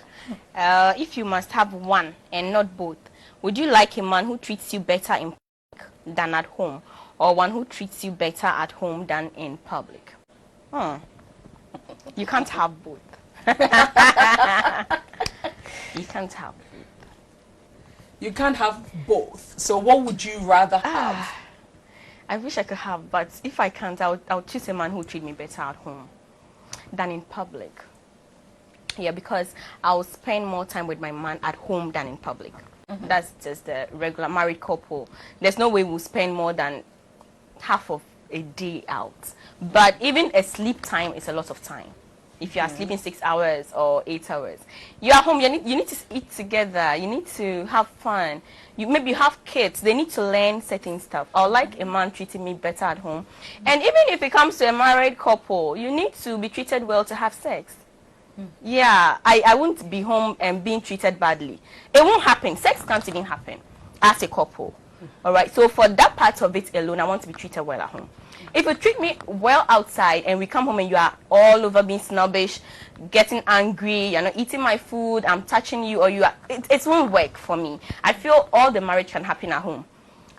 if you must have one and not both, would you like a man who treats you better in public than at home, or one who treats you better at home than in public? You can't have both. You can't have both. You can't have both. So what would you rather have? I wish I could have, but if I can't, I'll choose a man who treats me better at home than in public. Yeah, because I'll spend more time with my man at home than in public. That's just the regular married couple. There's no way we'll spend more than half of a day out. But even a sleep time is a lot of time. If you are sleeping 6 hours or 8 hours, you are home. You need to eat together. You need to have fun. Maybe you have kids. They need to learn certain stuff. I like a man treating me better at home. And even if it comes to a married couple, you need to be treated well to have sex. Yeah, I won't be home and being treated badly. It won't happen. Sex can't even happen as a couple. All right. So for that part of it alone, I want to be treated well at home. If you treat me well outside and we come home and you are all over being snobbish, getting angry, you're not eating my food, I'm touching you, or it won't work for me. I feel all the marriage can happen at home.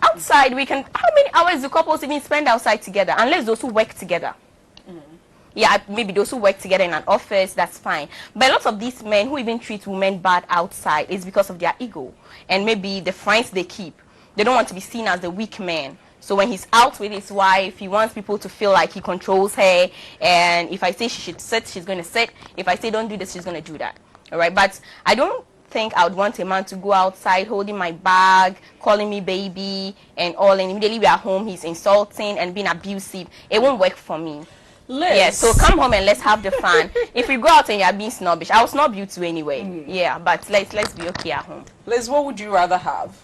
Outside, we can, how many hours do couples even spend outside together? Unless those who work together. Yeah, maybe those who work together in an office, that's fine. But a lot of these men who even treat women bad outside is because of their ego. And maybe the friends they keep. They don't want to be seen as the weak man. So when he's out with his wife, he wants people to feel like he controls her. And if I say she should sit, she's going to sit. If I say don't do this, she's going to do that. All right. But I don't think I would want a man to go outside holding my bag, calling me baby and all. And immediately we are home, he's insulting and being abusive. It won't work for me. Liz. Yeah, so come home and let's have the fun. If we go out and you're being snobbish, I'll snob you too anyway. Yeah, but let's be okay at home. Liz, what would you rather have?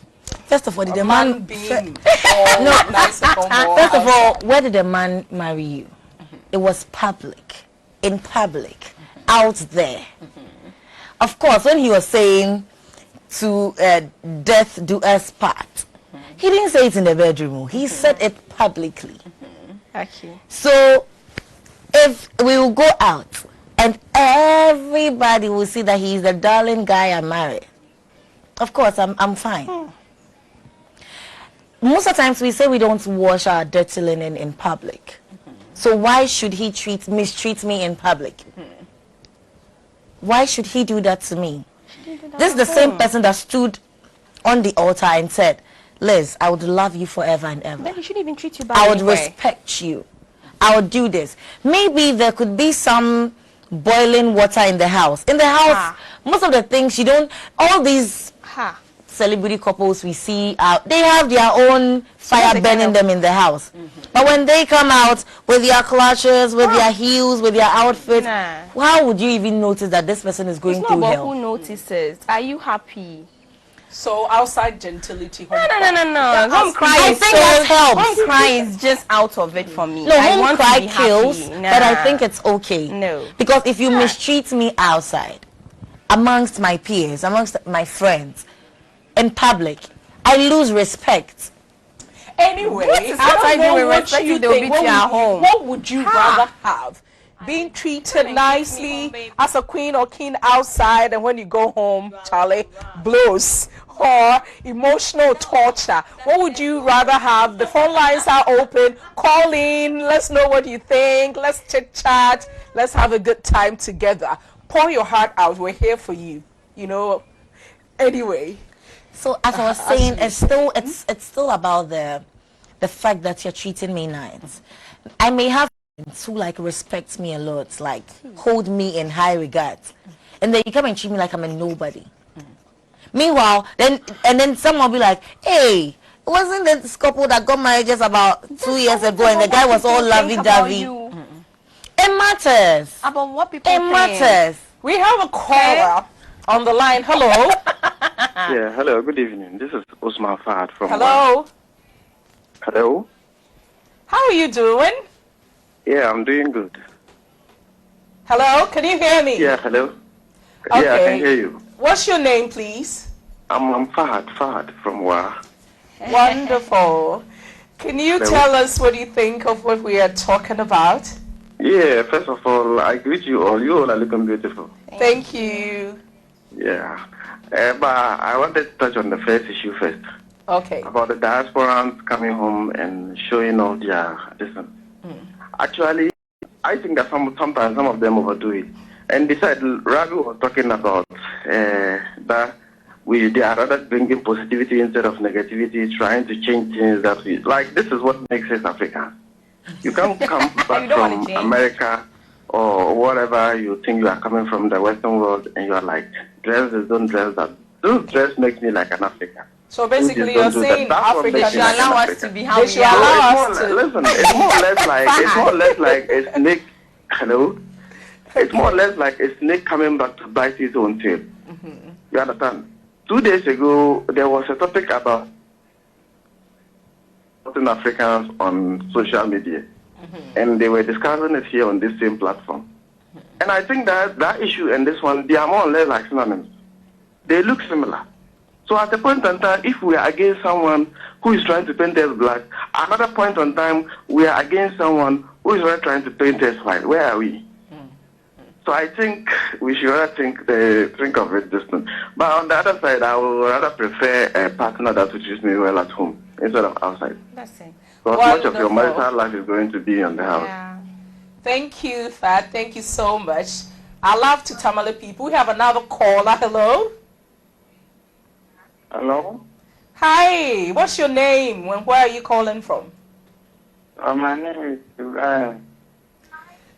First of all, did the man being nice First of all, where did the man marry you? It was public, in public, out there. Of course, when he was saying to death do us part, he didn't say it in the bedroom. He said it publicly. Okay. So if we will go out and everybody will see that he's the darling guy I married, of course I'm fine. Most of the times we say we don't wash our dirty linen in public. So why should he mistreat me in public? Why should he do that to me? This is the same person that stood on the altar and said, Liz, I would love you forever and ever. Then he shouldn't even treat you badly. I would respect you. I would do this. Maybe there could be some boiling water in the house. In the house, most of the things you don't, all these celebrity couples we see out, they have their own fire burning them in the house. But when they come out with their clutches, with their heels, with their outfits, how would you even notice that this person is going through hell? Who notices? Are you happy? So outside gentility. No. Home cry I think that helps. Home cry is just out of it for me. No, I home want cry to be kills, happy. but I think it's okay. No. Because if you mistreat me outside, amongst my peers, amongst my friends, in public, I lose respect. Anyway, I don't know what you think. What would you rather have? Being treated nicely as a queen or king outside, and when you go home, Charlie, blows, or emotional torture? What would you rather have? The phone lines are open. Call in. Let's know what you think. Let's chit chat. Let's have a good time together. Pour your heart out. We're here for you. You know. Anyway. So as I was saying, it's still about the fact that you're treating me nice. I may have friends who like respect me a lot, like hold me in high regard, and then you come and treat me like I'm a nobody. Meanwhile, then someone will be like, hey, wasn't this couple that got married just about 2 years ago and the guy was all lovey-dovey? It matters. About what people think. It matters. We have a caller on the line. Hello. Yeah, hello, good evening. This is Usman Fahad from... Hello. Hello. How are you doing? Yeah, I'm doing good. Hello, can you hear me? Yeah, hello. Okay. Yeah, I can hear you. What's your name, please? I'm Fahad from Wa. Wonderful. Can you tell us what you think of what we are talking about? Yeah, first of all, I greet you all. You all are looking beautiful. Thank you. Yeah. But I wanted to touch on the first issue first. Okay. About the diasporans coming home and showing off their distance. Actually, I think that sometimes some of them overdo it. And besides, Ravi was talking about that they are rather bringing positivity instead of negativity, trying to change things that we like. This is what makes us Africans. You can't come back from America or whatever you think you are coming from the Western world, and you are like, dress this, don't dress that. Don't dress makes me like an African. So basically, you're saying Africa should allow us to be how we are. Listen, it's more or less like a snake. Hello. It's more or less like a snake coming back to bite his own tail. You understand? 2 days ago, there was a topic about Southern Africans on social media, and they were discussing it here on this same platform. And I think that issue and this one, they are more or less like synonyms. They look similar. So at a point in time, if we are against someone who is trying to paint us black, another point in time, we are against someone who is trying to paint us white. Where are we? So I think we should rather think of it distant. But on the other side, I would rather prefer a partner that will treat me well at home instead of outside. That's it. Because much of your marital life is going to be on the house. Yeah. Thank you, Fat. Thank you so much. I love to Tamale people. We have another caller. Hello. Hello. Hi. What's your name? Where are you calling from? My name is Ibrahim.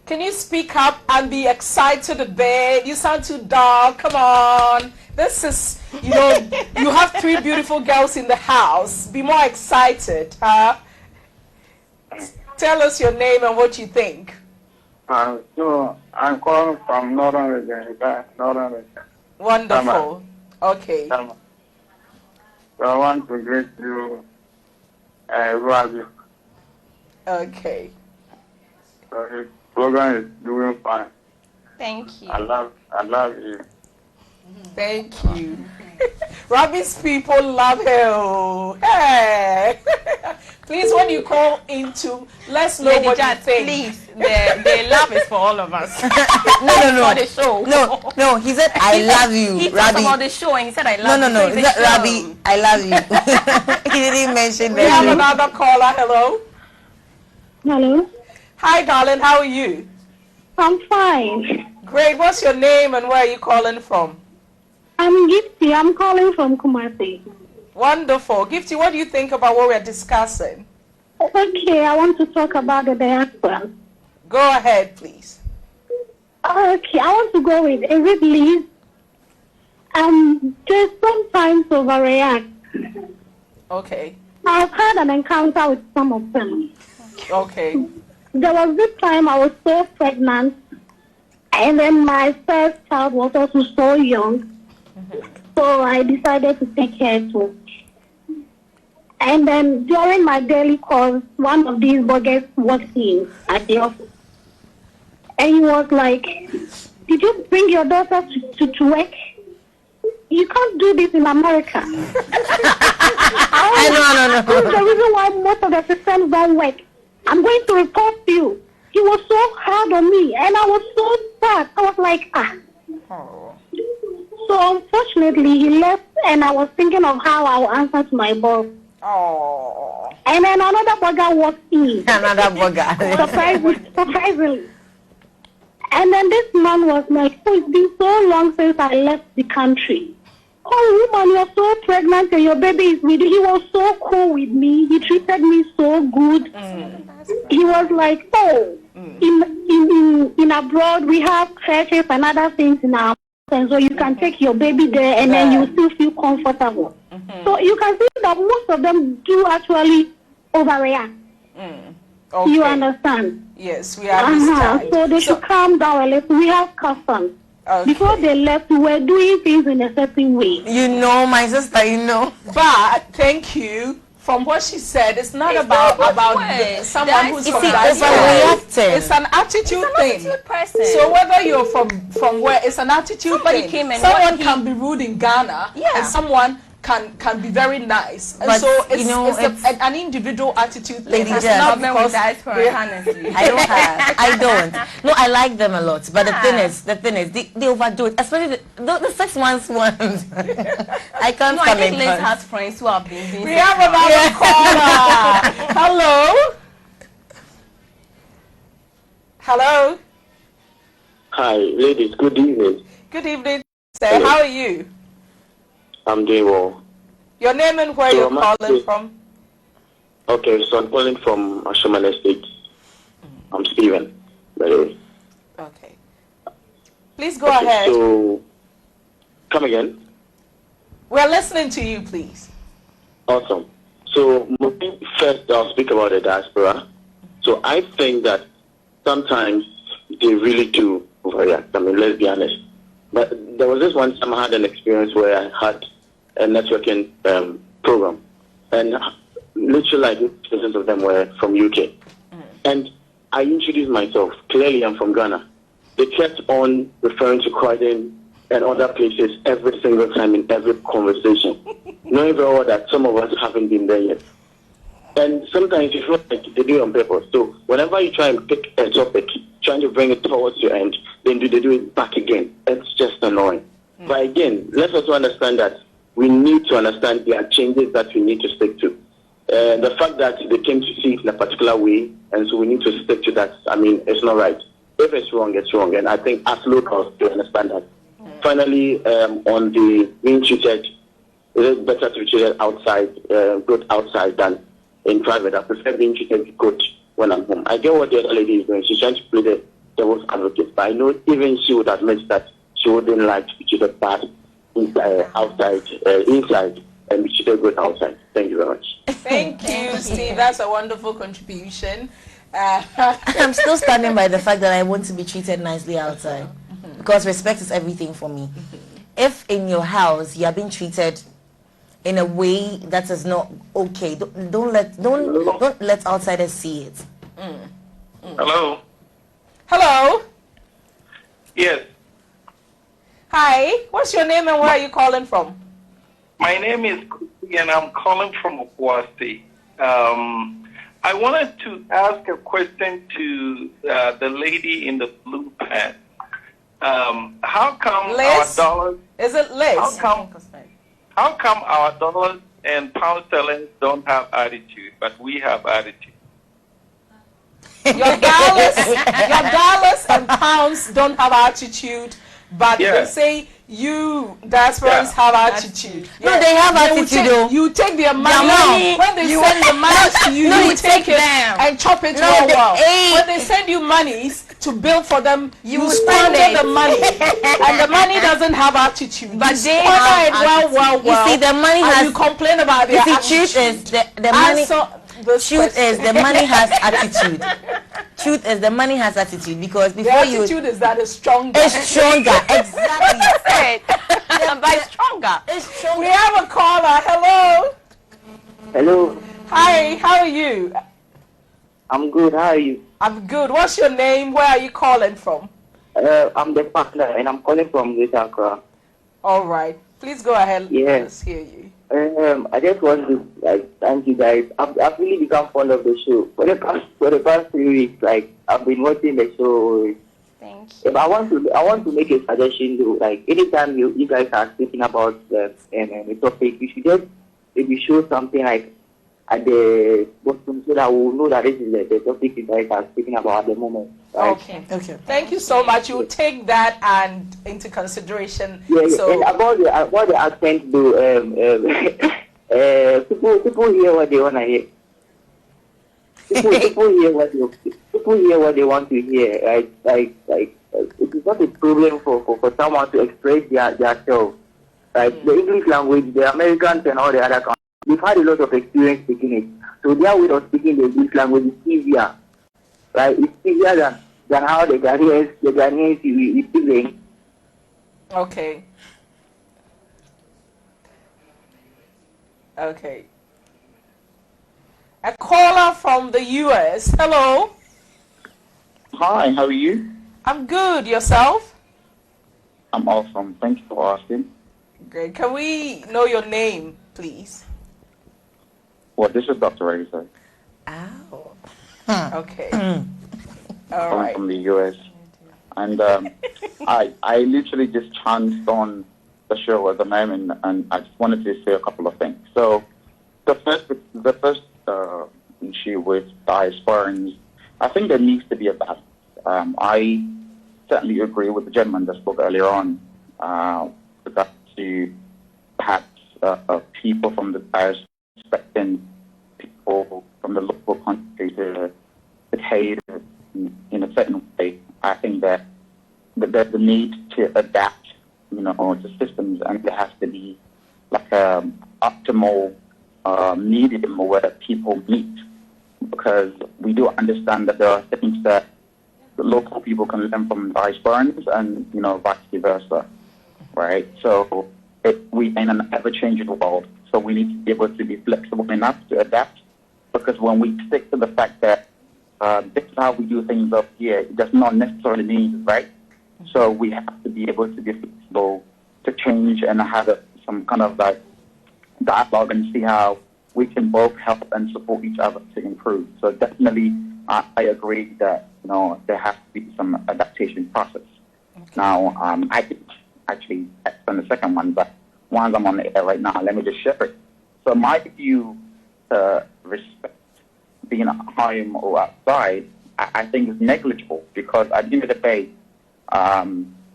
Can you speak up and be excited a bit? You sound too dull. Come on. This is, you have 3 beautiful girls in the house. Be more excited, huh? Tell us your name and what you think. So I'm calling from Northern Region. Wonderful. Okay. So I want to greet you, Ravi. Okay. His program is doing fine. Thank you. I love you. Thank you. Robbie's people love him. Hey. Please, when you call into, let's know what you think. Please, the love is for all of us. No. For the show. No. He said, "I love you." He talked about the show and he said, "I love you." No. He said, "Rabbi, I love you." He didn't mention that. We have another caller. Hello. Hello. Hi, darling. How are you? I'm fine. Great. What's your name and where are you calling from? I'm Gifty. I'm calling from Kumasi. Wonderful. Gifty, what do you think about what we're discussing? Okay, I want to talk about the diaspora. Go ahead, please. Okay, I want to go with David Lee. Just sometimes overreact. Okay. I've had an encounter with some of them. Okay. There was this time I was so pregnant, and then my first child was also so young. So I decided to take care too. And then during my daily calls, one of these buggers walked in at the office. And he was like, "Did you bring your daughter to work? You can't do this in America." No. This is the reason why most of the systems don't work. I'm going to report you. He was so hard on me, and I was so sad. I was like, So unfortunately, he left, and I was thinking of how I will answer to my boss. Oh. And then another bugger walked in. Another bugger. Surprisingly. And then this man was like, "Oh, it's been so long since I left the country. Oh, woman, you're so pregnant and your baby is with you." He was so cool with me. He treated me so good. He was like, "Oh, in abroad we have churches and other things in our and so you can take your baby there and then you still feel comfortable." So you can see that most of them do actually overreact. Okay. You understand? Yes, we understand. So they should calm down a little. We have customs. Okay. Before they left, we were doing things in a certain way. You know, my sister, you know. But thank you. From what she said, it's not about someone who's from diaspora. It's an attitude thing. So whether you're from where, it's an attitude thing. Someone can be rude in Ghana, and someone can be very nice. And but, so it's, you know, it's an individual attitude thing. Lady It's Jess, not because honestly. I don't. No, I like them a lot. But the thing is, they overdo it. Especially the 6 months ones. I can't come in. Liz has friends who have been. We have another caller. Hello. Hello. Hi, ladies. Good evening. Good evening, sir. How are you? I'm doing well. Your name and where you're calling from? Okay, so I'm calling from Ashoman Estate. I'm Steven, by the way. Okay. Please go ahead. So, come again. We're listening to you, please. Awesome. So, first I'll speak about the diaspora. So, I think that sometimes they really do overreact. I mean, let's be honest. But there was this one time I had an experience where I had a networking program, and literally like 50% of them were from UK. And I introduced myself. Clearly, I'm from Ghana. They kept on referring to Croydon and other places every single time in every conversation, knowing very well that some of us haven't been there yet. And sometimes you feel like they do it on purpose. So whenever you try and pick a topic, trying to bring it towards your end, then they do it back again. It's just annoying. But again, let's also understand that we need to understand there are changes that we need to stick to. The fact that they came to see it in a particular way, and so we need to stick to that, I mean, it's not right. If it's wrong, it's wrong. And I think as locals, we understand that. Finally, on the being treated, it is better to be treated outside, good outside than in private. I prefer being treated good when I'm home. I get what the other lady is doing. She's trying to play the devil's advocate, but I know even she would admit that she wouldn't like to be treated bad outside, inside, and be treated good outside. Thank you very much. Thank you, Steve. That's a wonderful contribution. I'm still standing by the fact that I want to be treated nicely outside, because respect is everything for me. If in your house you are being treated in a way that is not okay, don't let outsiders see it. Hello. Hello. Yes. Hi. What's your name and where are you calling from? My name is Kuti and I'm calling from Okwasi. I wanted to ask a question to the lady in the blue pants. How come Liz? our dollars? Is it Liz? How come our dollars and pound sterling don't have attitude, but we have attitude? Your dollars and pounds don't have attitude, but they say you diasporans have attitude. No, they have attitude though. You take their money. When they send the money to you, you take it and chop it well. When they send you monies to build for them, you squander the money. And the money doesn't have attitude. But they have attitude. You see, the money has... You complain about their attitude. Truth is the money has attitude. Truth is the money has attitude, because before the attitude is that it's stronger. It's stronger, exactly. But it's stronger. It's stronger. We have a caller. Hello. Hello. Hi. How are you? I'm good. How are you? I'm good. What's your name? Where are you calling from? I'm the partner, and I'm calling from Greater Accra. All right. Please go ahead. Yes. Let's hear you. I just want to thank you guys. I've really become fond of the show for the past 3 weeks. I've been watching the show. Thank you. I want to make a suggestion though. Anytime you guys are speaking about the topic, you should just maybe show something at the bottom so that we'll know that this is the topic you guys are speaking about at the moment. Right? Okay. Thank you so much. You'll take that and into consideration. Yeah. So and about the accent though, people hear what they wanna hear. People hear what they want to hear. Right? It is not a problem for someone to express their self. Right? The English language, the Americans and all the other countries, they've had a lot of experience speaking it. So their way of speaking the English language is easier. Right? It's easier than how the Ghanaians we speak the English. Okay. Okay. A caller from the US. Hello. Hi, how are you? I'm good. Yourself? I'm awesome. Thank you for asking. Great. Can we know your name, please? Well, this is Dr. Razor. Oh. Okay. All I'm right. from the US. And I literally just chanced on the show at the moment, and I just wanted to say a couple of things. So the first issue with diasporans, I think there needs to be a balance. I certainly agree with the gentleman that spoke earlier on with regard to perhaps people from the diaspora expecting people from the local country to behave in a certain way. I think that there's the need to adapt, the systems, and there has to be like a optimal medium where people meet, because we do understand that there are things that the local people can learn from diasporans and, vice versa, right? So we in an ever-changing world, so we need to be able to be flexible enough to adapt, because when we stick to the fact that this is how we do things up here, it does not necessarily mean right. So we have to be able to be flexible to change and have some kind of like dialogue and see how we can both help and support each other to improve. So definitely, I agree that there has to be some adaptation process. Okay. Now, I did actually explain the second one, but once I'm on the air right now, let me just share it. So my view to respect being at home or outside, I think is negligible, because at the end of the day,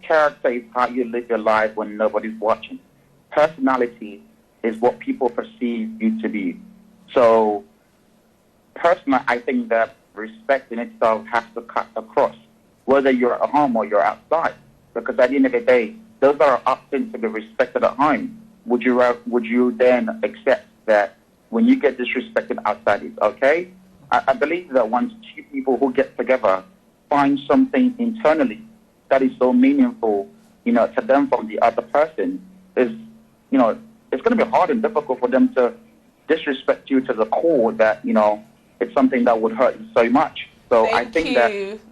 character is how you live your life when nobody's watching. Personality is what people perceive you to be. So, personally, I think that respect in itself has to cut across, whether you're at home or you're outside. Because at the end of the day, those that are opting to be respected at home, would you then accept that when you get disrespected outside, it's okay? I believe that once two people who get together find something internally that is so meaningful, to them from the other person, it's going to be hard and difficult for them to disrespect you to the core that, it's something that would hurt you so much. So I think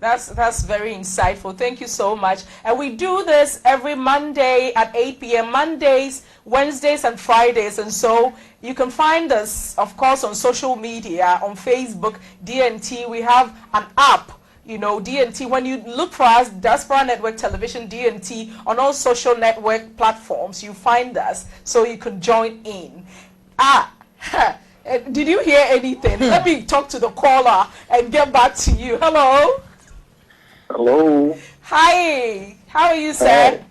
that's very insightful. Thank you so much. And we do this every Monday at 8 p.m. Mondays, Wednesdays, and Fridays. And so you can find us, of course, on social media, on Facebook, DNT. We have an app, DNT. When you look for us, Diaspora Network Television, DNT, on all social network platforms, you find us, so you can join in. Did you hear anything? Let me talk to the caller and get back to you. Hello. Hello. Hi. How are you, sir? Hi.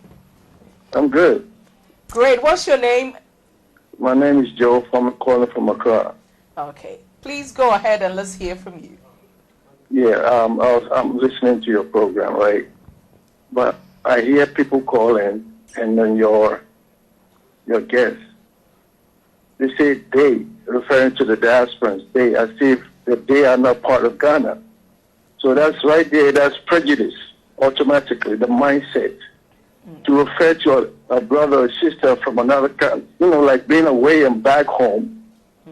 I'm good. Great. What's your name? My name is Joe. I'm calling from Accra. Okay. Please go ahead and let's hear from you. Yeah, I'm listening to your program, right? But I hear people call in, and then your guests, they say they, referring to the diasporans, they, as if that they are not part of Ghana. So that's right there, that's prejudice, automatically, the mindset. To refer to a brother or sister from another country, like being away and back home,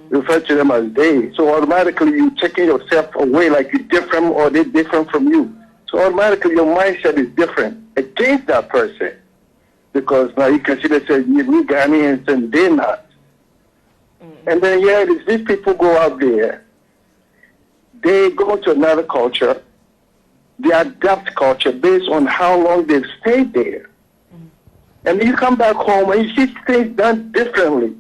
refer to them as they. So automatically you're taking yourself away like you're different or they're different from you. So automatically your mindset is different against that person. Because now you consider we Ghanaians and they're not. And then these people go out there, they go to another culture, they adapt culture based on how long they've stayed there. And then you come back home and you see things done differently.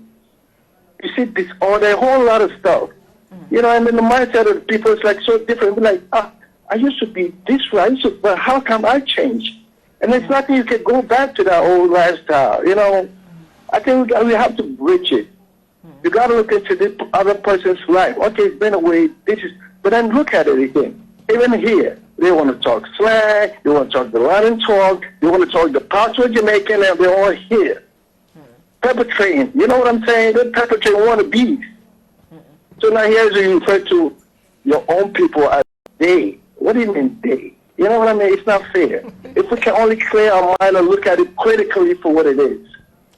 You see disorder, a whole lot of stuff. And then the mindset of the people is like so different. Like, I used to be this way, but how come I changed? And it's nothing you can go back to that old lifestyle. I think we have to bridge it. You got to look into the other person's life. Okay, it's been away. But then look at it again. Even here, they want to talk slang. They want to talk the Latin talk. They want to talk the patois Jamaican, and they're all here. Perpetrating. You know what I'm saying? They're perpetrating wannabes. So now here's where you refer to your own people as they. What do you mean they? You know what I mean? It's not fair. If we can only clear our mind and look at it critically for what it is.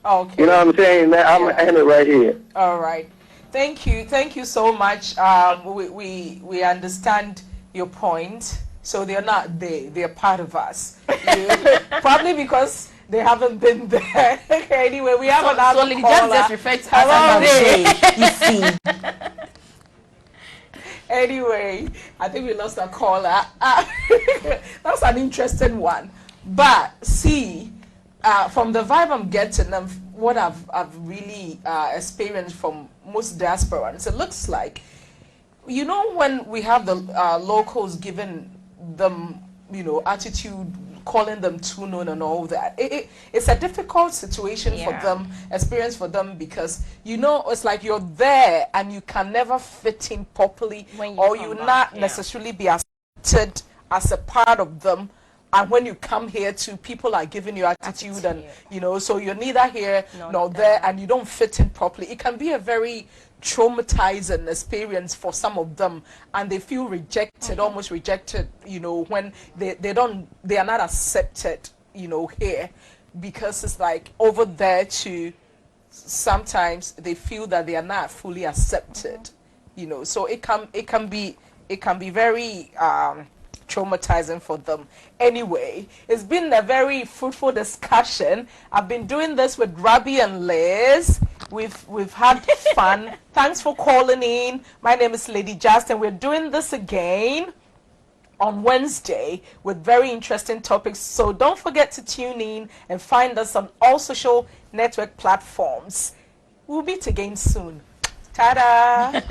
Okay. You know what I'm saying? I'm going to end it right here. All right. Thank you so much. We understand your point. So they're not they're part of us. Probably because they haven't been there. Anyway, we have another caller. Just refer to us you see. Anyway, I think we lost a caller. That's an interesting one. But see, from the vibe I'm getting, what I've really experienced from most diasporans, it looks like, when we have the locals giving them, attitude, calling them too known and all that, it's a difficult situation for them, experience for them, because it's like you're there and you can never fit in properly, or you not necessarily be accepted as a part of them and when you come here too, people are giving you attitude, and you know, so you're neither here nor there, and you don't fit in properly. It can be a very traumatizing experience for some of them, and they feel rejected, almost rejected, you know, when they are not accepted, you know, here, because it's like over there too, sometimes they feel that they are not fully accepted, you know, so it can be very traumatizing for them. Anyway, it's been a very fruitful discussion. I've been doing this with Rabi and Liz. We've had fun. Thanks for calling in. My name is Lady Justin. We're doing this again on Wednesday with very interesting topics. So don't forget to tune in and find us on all social network platforms. We'll meet again soon. Ta-da!